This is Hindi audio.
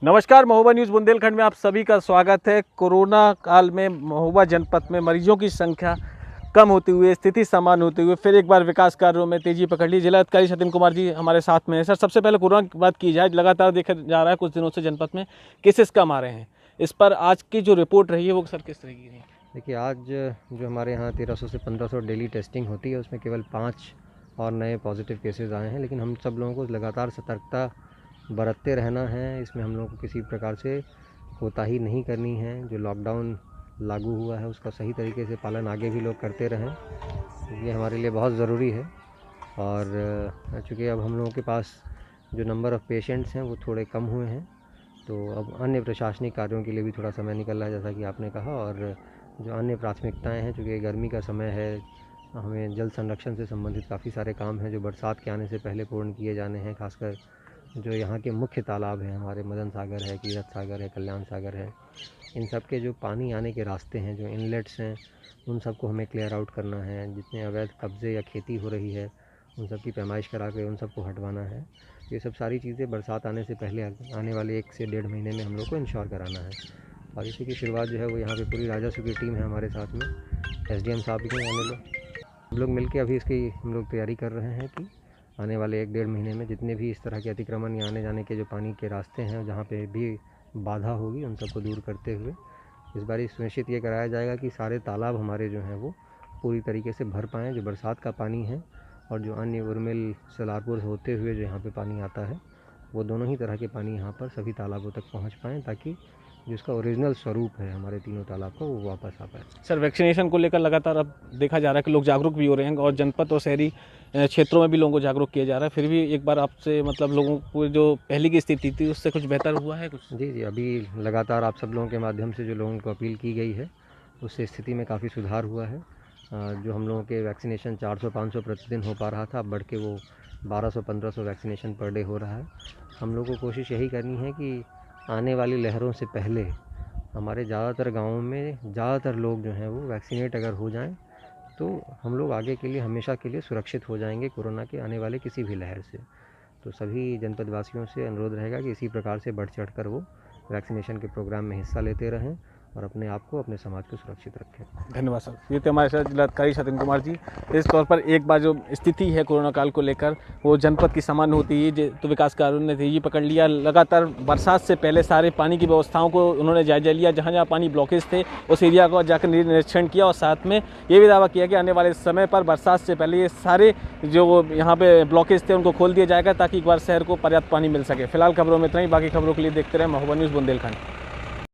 नमस्कार, महोबा न्यूज़ बुंदेलखंड में आप सभी का स्वागत है। कोरोना काल में महोबा जनपद में मरीजों की संख्या कम होते हुए स्थिति सामान्य होते हुए फिर एक बार विकास कार्यों में तेजी पकड़ ली। जिलाधिकारी सतिन कुमार जी हमारे साथ में हैं। सर, सबसे पहले कोरोना की बात की जाए, लगातार देखा जा रहा है कुछ दिनों से जनपद में केसेस कम आ रहे हैं। इस पर आज की जो रिपोर्ट रही है वो सर किस तरह की रही? देखिए, आज जो हमारे यहाँ 1300 से 1500 डेली टेस्टिंग होती है, उसमें केवल 5 और नए पॉजिटिव केसेस आए हैं। लेकिन हम सब लोगों को लगातार सतर्कता बरतते रहना है। इसमें हम लोगों को किसी प्रकार से कोताही नहीं करनी है। जो लॉकडाउन लागू हुआ है उसका सही तरीके से पालन आगे भी लोग करते रहें, ये हमारे लिए बहुत ज़रूरी है। और चूँकि अब हम लोगों के पास जो नंबर ऑफ़ पेशेंट्स हैं वो थोड़े कम हुए हैं, तो अब अन्य प्रशासनिक कार्यों के लिए भी थोड़ा समय निकल रहा है, जैसा कि आपने कहा। और जो अन्य प्राथमिकताएं हैं, चूँकि गर्मी का समय है, हमें जल संरक्षण से संबंधित काफ़ी सारे काम हैं जो बरसात के आने से पहले पूर्ण किए जाने हैं। खासकर जो यहाँ के मुख्य तालाब हैं, हमारे मदन सागर है, कीरत सागर है, कल्याण सागर है, इन सब के जो पानी आने के रास्ते हैं, जो इनलेट्स हैं, उन सबको हमें क्लियर आउट करना है। जितने अवैध कब्ज़े या खेती हो रही है उन सब की पैमाइश करा के उन सबको हटवाना है। ये सब सारी चीज़ें बरसात आने से पहले आने वाले 1 से 1.5 महीने में हम लोग को इंश्योर कराना है। और इसी की शुरुआत जो है वो यहाँ पे पूरी राजस्व की टीम है हमारे साथ में, एसडीएम साहब भी हैं, हम लोग मिलके अभी इसकी हम लोग तैयारी कर रहे हैं कि आने वाले 1-1.5 महीने में जितने भी इस तरह के अतिक्रमण या आने जाने के जो पानी के रास्ते हैं, जहाँ पे भी बाधा होगी, उन सबको दूर करते हुए इस बार सुनिश्चित ये कराया जाएगा कि सारे तालाब हमारे जो हैं वो पूरी तरीके से भर पाएँ। जो बरसात का पानी है और जो अन्य उर्मिल सलारपुर होते हुए जो यहाँ पे पानी आता है, वो दोनों ही तरह के पानी यहाँ पर सभी तालाबों तक पहुँच पाएँ, ताकि जिसका ओरिजिनल स्वरूप है हमारे तीनों तालाब का, वो वापस आ पाए। सर, वैक्सीनेशन को लेकर लगातार अब देखा जा रहा है कि लोग जागरूक भी हो रहे हैं और जनपद और शहरी क्षेत्रों में भी लोगों को जागरूक किया जा रहा है। फिर भी एक बार आपसे मतलब लोगों को जो पहले की स्थिति थी उससे कुछ बेहतर हुआ है कुछ? जी, अभी लगातार आप सब लोगों के माध्यम से जो लोगों को अपील की गई है, उससे स्थिति में काफ़ी सुधार हुआ है। जो हम लोगों के वैक्सीनेशन 400-500 प्रतिदिन हो पा रहा था, अब बढ़ के वो 1200-1500 वैक्सीनेशन पर डे हो रहा है। हम लोग को कोशिश यही करनी है कि आने वाली लहरों से पहले हमारे ज़्यादातर गाँवों में ज़्यादातर लोग जो हैं वो वैक्सीनेट अगर हो जाएं, तो हम लोग आगे के लिए हमेशा के लिए सुरक्षित हो जाएंगे कोरोना के आने वाले किसी भी लहर से। तो सभी जनपद वासियों से अनुरोध रहेगा कि इसी प्रकार से बढ़ चढ़ कर वो वैक्सीनेशन के प्रोग्राम में हिस्सा लेते रहें और अपने आप को, अपने समाज को सुरक्षित रखें। धन्यवाद सर। ये थे हमारे साथ जिलाधिकारी सतिन कुमार जी। इस तौर पर एक बार जो स्थिति है कोरोना काल को लेकर वो जनपद की सामान्य होती है, तो विकास कार्यों ने तेजी पकड़ लिया। लगातार बरसात से पहले सारे पानी की व्यवस्थाओं को उन्होंने जायजा लिया, जहाँ जहाँ पानी ब्लॉकेज थे उस एरिया को जाकर निरीक्षण किया और साथ में ये भी दावा किया कि आने वाले समय पर बरसात से पहले ये सारे जो यहाँ पे ब्लॉकेज थे उनको खोल दिया जाएगा ताकि एक बार शहर को पर्याप्त पानी मिल सके। फिलहाल खबरों में इतना ही, बाकी खबरों के लिए देखते रहे महोबा न्यूज़ बुंदेलखंड।